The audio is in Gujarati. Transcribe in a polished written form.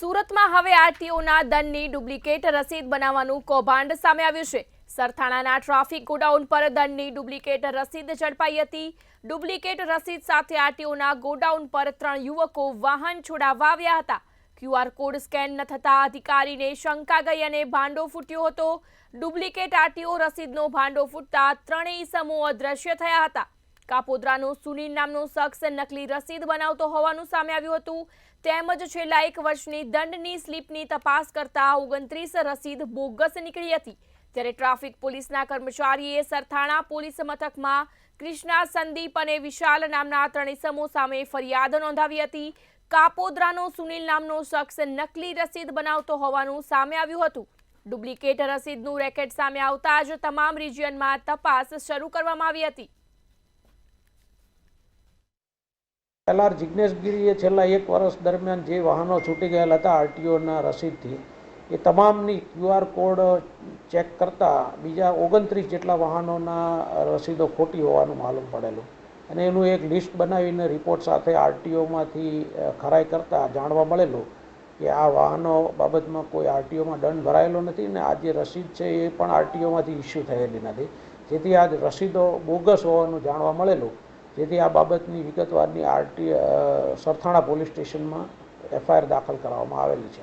સુરતમાં હવે આરટીઓના દંડની ડુપ્લિકેટ રસીદ બનાવવાનું કૌભાંડ સામે આવ્યું છે। સરથાણાના ટ્રાફિક ગોડાઉન પર દંડની ડુપ્લિકેટ રસીદ ઝડપાઈ હતી। ડુપ્લિકેટ રસીદ સાથે આરટીઓના ગોડાઉન પર 3 યુવકો વાહન છોડાવવા આવ્યા હતા। ક્યુઆર કોડ સ્કેન ન થતા અધિકારીને શંકા ગઈ અને ભાંડો ફૂટ્યો હતો। ડુપ્લિકેટ આરટીઓ રસીદનો ભાંડો ફૂટતા ત્રણેય ઇસમો અદ્રશ્ય થયા હતા। કાપોદ્રાનો સુનિલ નામનો શખ્સ નકલી રસીદ બનાવતો હોવાનું સામે આવ્યું હતું। તેમજ છેલ્લા 1 વર્ષની દંડની સ્લીપની તપાસ કરતા 29 રસીદ બોગસ નીકળી હતી। ત્યારે ટ્રાફિક પોલીસના કર્મચારીએ સરથાણા પોલીસ મથકમાં કૃષ્ણા, સંદીપ અને વિશાલ નામના 3 ઇસમો સામે ફરિયાદ નોંધાવી હતી। કાપોદ્રાનો સુનિલ નામનો શખ્સ નકલી રસીદ બનાવતો હોવાનું સામે આવ્યું હતું। ડુપ્લિકેટ રસીદનું રેકેટ સામે આવતા જ તમામ રિજિયનમાં તપાસ શરૂ કરવામાં આવી હતી। એલઆર જિગ્નેશ ગીરીએ છેલ્લા 1 વર્ષ દરમિયાન જે વાહનો છૂટી ગયેલા હતા આરટીઓના રસીદથી એ તમામની ક્યુઆર કોડ ચેક કરતા બીજા 29 જેટલા વાહનોના રસીદો ખોટી હોવાનું માલુમ પડેલું અને એનું એક લિસ્ટ બનાવીને રિપોર્ટ સાથે આરટીઓમાંથી ખરાઈ કરતા જાણવા મળેલું કે આ વાહનો બાબતમાં કોઈ આરટીઓમાં દંડ ભરાયેલો નથી ને આ જે રસીદ છે એ પણ આરટીઓમાંથી ઇસ્યુ થયેલી નથી, જેથી આ રસીદો બોગસ હોવાનું જાણવા મળેલું, જેથી આ બાબતની વિગતવારની સરથાણા પોલીસ સ્ટેશનમાં એફઆઈઆર દાખલ કરવામાં આવેલી છે।